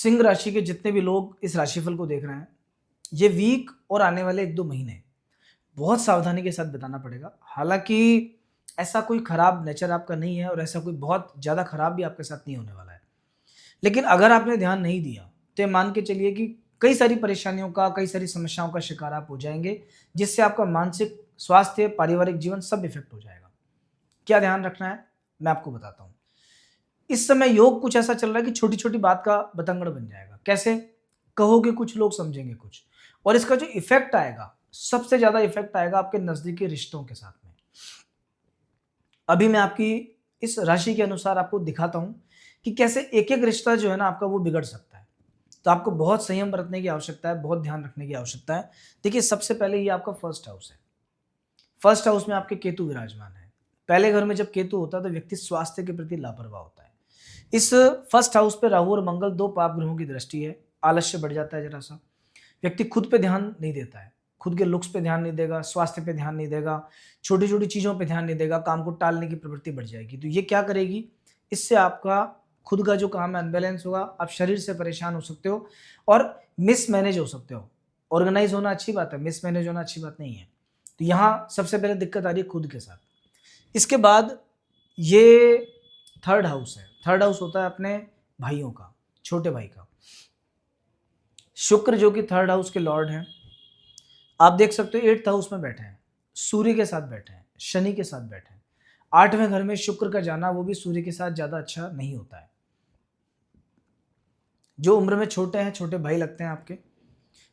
सिंह राशि के जितने भी लोग इस राशिफल को देख रहे हैं, ये वीक और आने वाले 1-2 महीने बहुत सावधानी के साथ बिताना पड़ेगा। हालाँकि ऐसा कोई खराब नेचर आपका नहीं है और ऐसा कोई बहुत ज़्यादा खराब भी आपके साथ नहीं होने वाला है। लेकिन अगर आपने ध्यान नहीं दिया, तो ये मान के चलिए कि कई सारी परेशानियों का, कई सारी समस्याओं का शिकार आप हो जाएँगे, जिससे आपका मानसिक स्वास्थ्य, पारिवारिक जीवन सब इफ़ेक्ट हो जाएगा। क्या ध्यान रखना है? मैं आपको बताता हूँ। इस समय योग कुछ ऐसा चल रहा है कि छोटी-छोटी बात का बतंगड़ बन जाएगा। कैसे? कहोगे कुछ, लोग समझेंगे कुछ। और इसका जो इफ़ेक्ट आएगा, सबसे ज़्यादा इफ़ेक्ट आएगा आपके नज़दीकी रिश्तों के साथ में। अभी मैं आपकी इस राशि के अनुसार आपको दिखाता हूँ कि कैसे एक-एक रिश्ता जो है ना आपका वो बिगड़ सकता है। तो आपको बहुत संयम बरतने की आवश्यकता है, बहुत ध्यान रखने की आवश्यकता है। देखिए, सबसे पहले ये आपका फर्स्ट हाउस है। फर्स्ट हाउस में आपके केतु विराजमान है। पहले घर में जब केतु होता है तो व्यक्ति स्वास्थ्य के प्रति लापरवाह होता है। इस फर्स्ट हाउस पे राहु और मंगल 2 पाप ग्रहों की दृष्टि है। आलस्य बढ़ जाता है जरा-सा। व्यक्ति खुद पे ध्यान नहीं देता है। खुद के लुक्स पे ध्यान नहीं देगा, स्वास्थ्य पे ध्यान नहीं देगा, छोटी-छोटी चीज़ों पे ध्यान नहीं देगा, काम को टालने की प्रवृत्ति बढ़ जाएगी। तो ये क्या करेगी? इससे आपका खुद का जो काम है अनबैलेंस होगा, आप शरीर से परेशान हो सकते हो और मिसमैनेज हो सकते हो। ऑर्गेनाइज़ होना अच्छी बात है, मिसमैनेज होना अच्छी बात नहीं है। तो यहाँ सबसे पहले दिक्कत आ रही है खुद के साथ। इसके बाद ये थर्ड हाउस है। थर्ड हाउस होता है अपने भाइयों का, छोटे भाई का। शुक्र जो कि थर्ड हाउस के लॉर्ड हैं, आप देख सकते हो 8th हाउस में बैठे हैं, सूर्य के साथ बैठे हैं, शनि के साथ बैठे हैं। 8वें घर में शुक्र का जाना वो भी सूर्य के साथ ज़्यादा अच्छा नहीं होता है। जो उम्र में छोटे हैं, छोटे भाई लगते हैं आपके,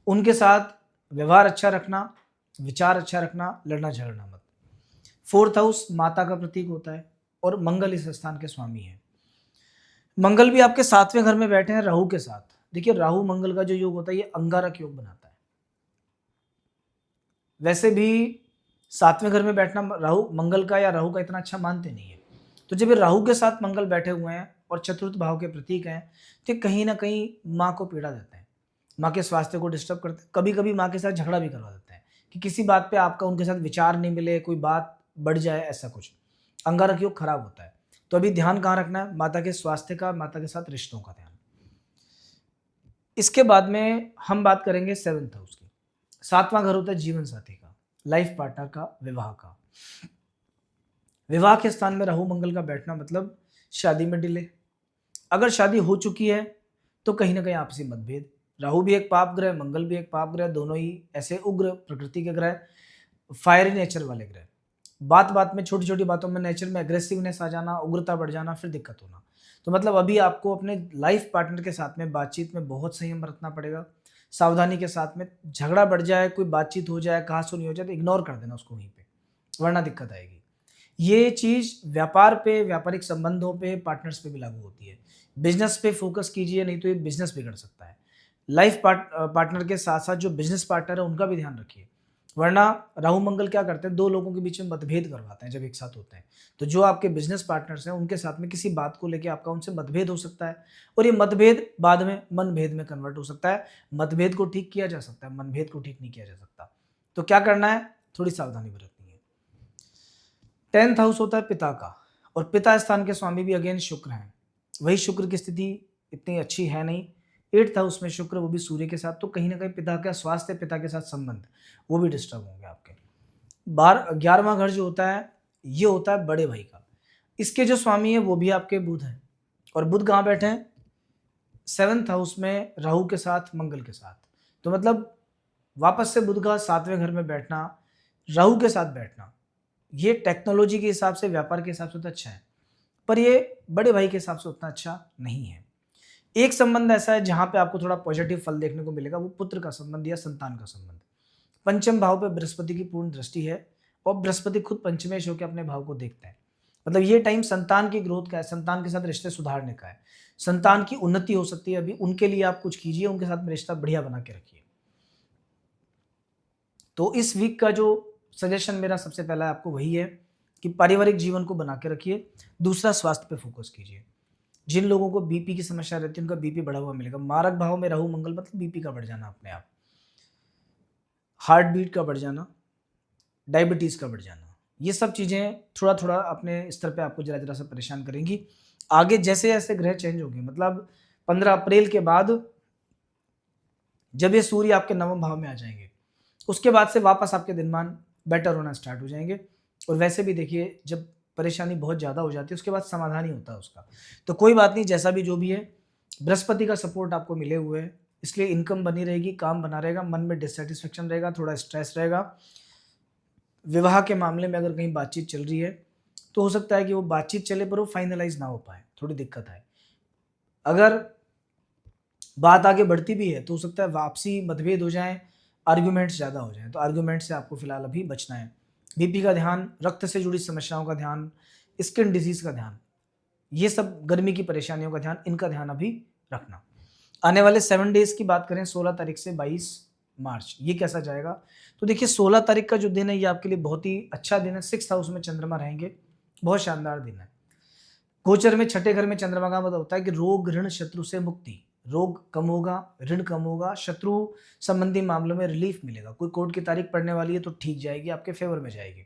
उनके साथ व्यवहार अच्छा रखना, विचार अच्छा रखना, लड़ना झगड़ना मत। 4th हाउस माता का प्रतीक होता है और मंगल इस स्थान के स्वामी हैं। मंगल भी आपके 7वें घर में बैठे हैं राहु के साथ। देखिए, राहु मंगल का जो योग होता है ये अंगारक योग बनाता है। वैसे भी 7वें घर में बैठना राहु मंगल का या राहु का इतना अच्छा मानते नहीं है। तो जब ये राहु के साथ मंगल बैठे हुए हैं और चतुर्थ भाव के प्रतीक हैं, तो ये कहीं न कहीं माँ को पीड़ा देते हैं। माँ के स्वास्थ्य को डिस्टर्ब करते हैं। कभी-कभी माँ के साथ झगड़ा भी करवा देते हैं कि किसी बात पे आपका उनके साथ विचार नहीं मिले, कोई बात बढ़ जाए, ऐसा कुछ। अंगारक योग खराब होता है। तो अभी ध्यान कहाँ रखना है? माता के स्वास्थ्य का, माता के साथ रिश्तों का ध्यान। इसके बाद में हम बात करेंगे 7th हाउस की। 7वां घर होता है जीवन साथी का, लाइफ पार्टनर का, विवाह का। विवाह के स्थान में राहु मंगल का बैठना मतलब शादी में डिले। अगर शादी हो चुकी है तो कहीं ना कहीं आपसी मतभेद। राहु भी एक पाप ग्रह, मंगल भी एक पाप ग्रह, दोनों ही ऐसे उग्र प्रकृति के ग्रह, फायरी नेचर वाले ग्रह। बात बात में, छोटी छोटी बातों में नेचर में एग्रेसिवनेस आ जाना, उग्रता बढ़ जाना, फिर दिक्कत होना। तो मतलब अभी आपको अपने लाइफ पार्टनर के साथ में बातचीत में बहुत संयम बरतना पड़ेगा, सावधानी के साथ में। झगड़ा बढ़ जाए, कोई बातचीत हो जाए, कहा सुनी हो जाए तो इग्नोर कर देना उसको वहीं पे, वरना दिक्कत आएगी। ये चीज़ व्यापार पे, व्यापारिक संबंधों पे, पार्टनर्स पे भी लागू होती है। बिज़नेस पे फ़ोकस कीजिए, नहीं तो ये बिज़नेस बिगड़ सकता है। लाइफ़ पार्टनर के साथ-साथ जो बिज़नेस पार्टनर है उनका भी ध्यान रखिए। वरना राहु मंगल क्या करते हैं, 2 लोगों के बीच में मतभेद करवाते हैं जब एक साथ होते हैं। तो जो आपके बिज़नेस पार्टनर्स हैं उनके साथ में किसी बात को लेके आपका उनसे मतभेद हो सकता है और ये मतभेद बाद में मनभेद में कन्वर्ट हो सकता है। मतभेद को ठीक किया जा सकता है, मनभेद को ठीक नहीं किया जा सकता। तो क्या करना है? थोड़ी सावधानी बरतनी है। 10th हाउस होता है पिता का और पिता स्थान के स्वामी भी अगेन शुक्र हैं। वही शुक्र की स्थिति इतनी अच्छी है नहीं। 8th हाउस में शुक्र, वो भी सूर्य के साथ, तो कहीं ना कहीं पिता का स्वास्थ्य, पिता के साथ संबंध वो भी डिस्टर्ब होंगे आपके। 11वां घर जो होता है ये होता है बड़े भाई का। इसके जो स्वामी है वो भी आपके बुध हैं और बुध कहाँ बैठे हैं? 7th हाउस में राहु के साथ, मंगल के साथ। तो मतलब वापस से बुध का 7वें घर में बैठना, राहु के साथ बैठना, ये टेक्नोलॉजी के हिसाब से, व्यापार के हिसाब से तो अच्छा है, पर ये बड़े भाई के हिसाब से उतना अच्छा नहीं है। एक संबंध ऐसा है जहाँ पे आपको थोड़ा पॉजिटिव फल देखने को मिलेगा, वो पुत्र का संबंध या संतान का संबंध। पंचम भाव पे बृहस्पति की पूर्ण दृष्टि है और बृहस्पति खुद पंचमेश होकर अपने भाव को देखते हैं। मतलब ये टाइम संतान की ग्रोथ का है, संतान के साथ रिश्ते सुधारने का है, संतान की उन्नति हो सकती है। अभी उनके लिए आप कुछ कीजिए, उनके साथ में रिश्ता बढ़िया बना के रखिए। तो इस वीक का जो सजेशन मेरा सबसे पहला आपको वही है कि पारिवारिक जीवन को बना के रखिए। दूसरा, स्वास्थ्य पे फोकस कीजिए। जिन लोगों को बीपी की समस्या रहती है उनका बीपी बढ़ा हुआ मिलेगा। मारक भाव में राहु मंगल मतलब बीपी का बढ़ जाना, अपने आप हार्ट बीट का बढ़ जाना, डायबिटीज़ का बढ़ जाना, ये सब चीज़ें थोड़ा थोड़ा अपने स्तर पे आपको जरा जरा सा परेशान करेंगी। आगे जैसे जैसे ग्रह चेंज होंगे, मतलब 15 अप्रैल के बाद जब ये सूर्य आपके नवम भाव में आ जाएंगे, उसके बाद से वापस आपके दिनमान बेटर होना स्टार्ट हो जाएंगे। और वैसे भी देखिए, जब परेशानी बहुत ज़्यादा हो जाती है उसके बाद समाधान ही होता है उसका। तो कोई बात नहीं, जैसा भी जो भी है, बृहस्पति का सपोर्ट आपको मिले हुए है, इसलिए इनकम बनी रहेगी, काम बना रहेगा, मन में डिससेटिस्फेक्शन रहेगा, थोड़ा स्ट्रेस रहेगा। विवाह के मामले में अगर कहीं बातचीत चल रही है तो हो सकता है कि वो बातचीत चले पर वो फाइनलाइज ना हो पाए, थोड़ी दिक्कत आए। अगर बात आगे बढ़ती भी है तो हो सकता है वापसी मतभेद हो जाए, आर्ग्यूमेंट्स ज़्यादा हो जाए, तो आर्ग्यूमेंट से आपको फिलहाल अभी बचना है। बीपी का ध्यान, रक्त से जुड़ी समस्याओं का ध्यान, स्किन डिजीज का ध्यान, ये सब गर्मी की परेशानियों का ध्यान, इनका ध्यान अभी रखना। आने वाले 7 डेज की बात करें, 16 तारीख से 22 मार्च, ये कैसा जाएगा? तो देखिए 16 तारीख का जो दिन है ये आपके लिए बहुत ही अच्छा दिन है। 6th हाउस में चंद्रमा रहेंगे, बहुत शानदार दिन है। गोचर में छठे घर में चंद्रमा का मतलब होता है कि रोग, ऋण, शत्रु से मुक्ति। रोग कम होगा, ऋण कम होगा, शत्रु संबंधी मामलों में रिलीफ मिलेगा। कोई कोर्ट की तारीख पड़ने वाली है तो ठीक जाएगी, आपके फेवर में जाएगी।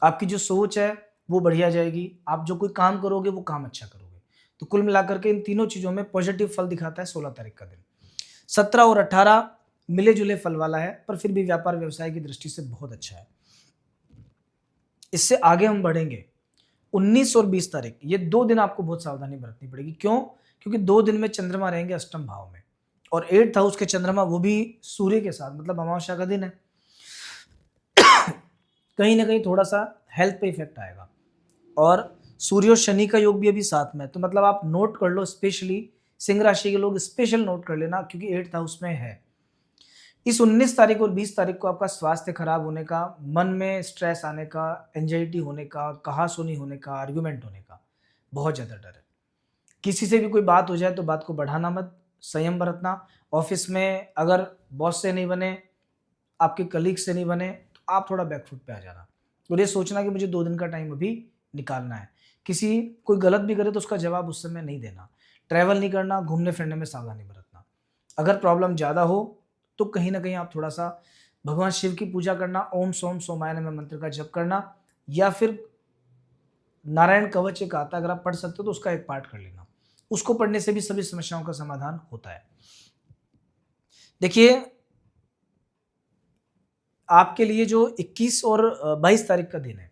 आपकी जो सोच है वो बढ़िया जाएगी। आप जो कोई काम करोगे वो काम अच्छा करोगे। तो कुल मिलाकर के इन तीनों चीज़ों में पॉजिटिव फल दिखाता है 16 तारीख का दिन। 17 और 18 मिले जुले फल वाला है, पर फिर भी व्यापार व्यवसाय की दृष्टि से बहुत अच्छा है। इससे आगे हम बढ़ेंगे। 19 और 20 तारीख, ये 2 दिन आपको बहुत सावधानी बरतनी पड़ेगी। क्यों? क्योंकि 2 दिन में चंद्रमा रहेंगे अष्टम भाव में, और 8th हाउस के चंद्रमा, वो भी सूर्य के साथ, मतलब अमावस्या का दिन है। कहीं ना कहीं थोड़ा सा हेल्थ पे इफेक्ट आएगा। और सूर्य और शनि का योग भी अभी साथ में है, तो मतलब आप नोट कर लो, स्पेशली सिंह राशि के लोग स्पेशल नोट कर लेना, क्योंकि 8th हाउस में है। इस 19 तारीख और 20 तारीख को आपका स्वास्थ्य खराब होने का, मन में स्ट्रेस आने का, एंजाइटी होने का, कहासुनी होने का, आर्ग्यूमेंट होने का बहुत ज़्यादा डर है। किसी से भी कोई बात हो जाए तो बात को बढ़ाना मत, संयम बरतना। ऑफिस में अगर बॉस से नहीं बने, आपके कलीग से नहीं बने, तो आप थोड़ा बैकफुट पे आ जाना। और ये सोचना कि मुझे 2 दिन का टाइम अभी निकालना है। किसी कोई गलत भी करे तो उसका जवाब उस समय नहीं देना। ट्रैवल नहीं करना, घूमने फिरने में सावधानी बरतना। अगर प्रॉब्लम ज़्यादा हो तो कहीं ना कहीं आप थोड़ा सा भगवान शिव की पूजा करना, ओम सोम सोमाय नमः मंत्र का जप करना, या फिर नारायण कवच एक आता है, अगर आप पढ़ सकते हो तो उसका एक पाठ कर लेना। उसको पढ़ने से भी सभी समस्याओं का समाधान होता है। देखिए, आपके लिए जो 21 और 22 तारीख का दिन है,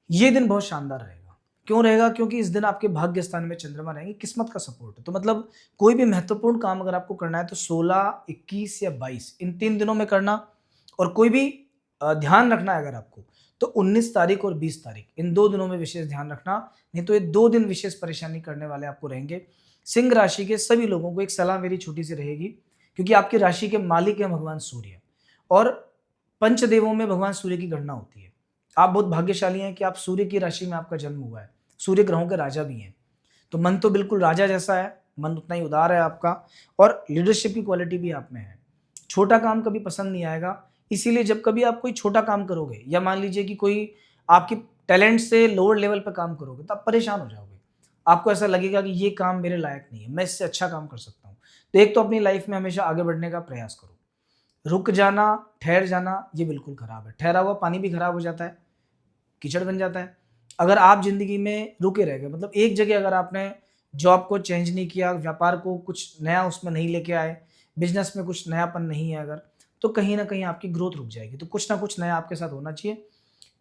ये दिन बहुत शानदार रहेगा। क्यों रहेगा? क्योंकि इस दिन आपके भाग्य स्थान में चंद्रमा रहेंगे, किस्मत का सपोर्ट है। तो मतलब कोई भी महत्वपूर्ण काम अगर आपको करना है तो 16, 21 या 22 इन 3 दिनों में करना। और कोई भी ध्यान रखना है अगर आपको, तो 19 तारीख और 20 तारीख इन 2 दिनों में विशेष ध्यान रखना, नहीं तो ये 2 दिन विशेष परेशानी करने वाले आपको रहेंगे। सिंह राशि के सभी लोगों को एक सलाह मेरी छोटी सी रहेगी, क्योंकि आपकी राशि के मालिक है भगवान सूर्य, और पंचदेवों में भगवान सूर्य की गणना होती है। आप बहुत भाग्यशाली हैं कि आप सूर्य की राशि में आपका जन्म हुआ है। सूर्य ग्रहों के राजा भी हैं, तो मन तो बिल्कुल राजा जैसा है, मन उतना ही उदार है आपका, और लीडरशिप की क्वालिटी भी आप में है। छोटा काम कभी पसंद नहीं आएगा, इसीलिए जब कभी आप कोई छोटा काम करोगे, या मान लीजिए कि कोई आपकी टैलेंट से लोअर लेवल पर काम करोगे, तो आप परेशान हो जाओगे। आपको ऐसा लगेगा कि ये काम मेरे लायक नहीं है, मैं इससे अच्छा काम कर सकता हूँ। तो एक तो अपनी लाइफ में हमेशा आगे बढ़ने का प्रयास करो। रुक जाना, ठहर जाना, ये बिल्कुल खराब है। ठहरा हुआ पानी भी खराब हो जाता है, कीचड़ बन जाता है। अगर आप जिंदगी में रुके रह गए, मतलब एक जगह अगर आपने जॉब को चेंज नहीं किया, व्यापार को कुछ नया उसमें नहीं लेके आए, बिजनेस में कुछ नयापन नहीं है अगर, तो कहीं ना कहीं आपकी ग्रोथ रुक जाएगी। तो कुछ ना कुछ नया आपके साथ होना चाहिए।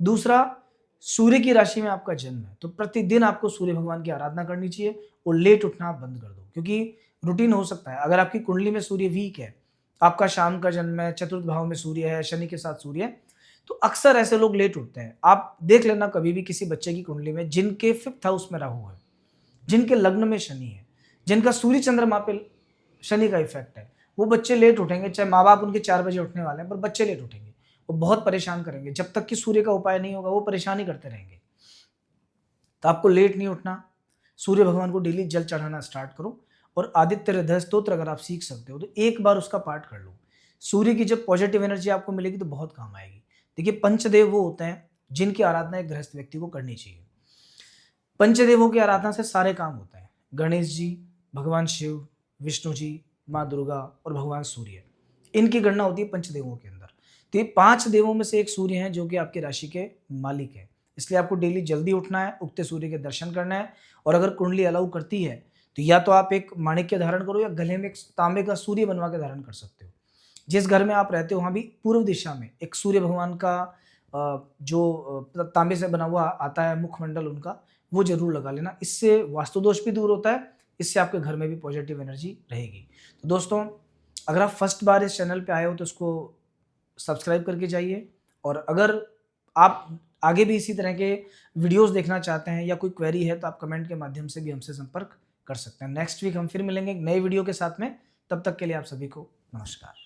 दूसरा, सूर्य की राशि में आपका जन्म है, तो प्रतिदिन आपको सूर्य भगवान की आराधना करनी चाहिए, और लेट उठना आप बंद कर दो। क्योंकि रूटीन हो सकता है, अगर आपकी कुंडली में सूर्य वीक है, आपका शाम का जन्म है, चतुर्थ भाव में सूर्य है, शनि के साथ सूर्य है, तो अक्सर ऐसे लोग लेट उठते हैं। आप देख लेना कभी भी किसी बच्चे की कुंडली में जिनके 5th हाउस में राहु है, जिनके लग्न में शनि है, जिनका सूर्य चंद्रमा पे शनि का इफेक्ट है, वो बच्चे लेट उठेंगे। चाहे माँ बाप उनके 4 बजे उठने वाले हैं, पर बच्चे लेट उठेंगे, वो बहुत परेशान करेंगे। जब तक कि सूर्य का उपाय नहीं होगा वो परेशान ही करते रहेंगे। तो आपको लेट नहीं उठना, सूर्य भगवान को डेली जल चढ़ाना स्टार्ट करो, और आदित्य हृदय स्तोत्र अगर आप सीख सकते हो तो एक बार उसका पाठ कर लो। सूर्य की जब पॉजिटिव एनर्जी आपको मिलेगी तो बहुत काम आएगी। देखिए, पंचदेव वो होते हैं जिनकी आराधना एक गृहस्थ व्यक्ति को करनी चाहिए। पंचदेवों की आराधना से सारे काम होते हैं। गणेश जी, भगवान शिव, विष्णु जी, माँ दुर्गा और भगवान सूर्य, इनकी गणना होती है पंचदेवों के अंदर। तो ये 5 देवों में से एक सूर्य हैं जो कि आपकी राशि के मालिक है। इसलिए आपको डेली जल्दी उठना है, उगते सूर्य के दर्शन करना है, और अगर कुंडली अलाउ करती है तो या तो आप एक माणिक्य धारण करो या गले में एक तांबे का सूर्य बनवा के धारण कर सकते हो। जिस घर में आप रहते हो वहाँ भी पूर्व दिशा में एक सूर्य भगवान का जो तांबे से बना हुआ आता है मुखमंडल उनका, वो ज़रूर लगा लेना। इससे वास्तु दोष भी दूर होता है, इससे आपके घर में भी पॉजिटिव एनर्जी रहेगी। तो दोस्तों, अगर आप फर्स्ट बार इस चैनल पे आए हो तो इसको सब्सक्राइब करके जाइए, और अगर आप आगे भी इसी तरह के वीडियोस देखना चाहते हैं या कोई क्वेरी है तो आप कमेंट के माध्यम से भी हमसे संपर्क कर सकते हैं। नेक्स्ट वीक हम फिर मिलेंगे एक नए वीडियो के साथ में। तब तक के लिए आप सभी को नमस्कार।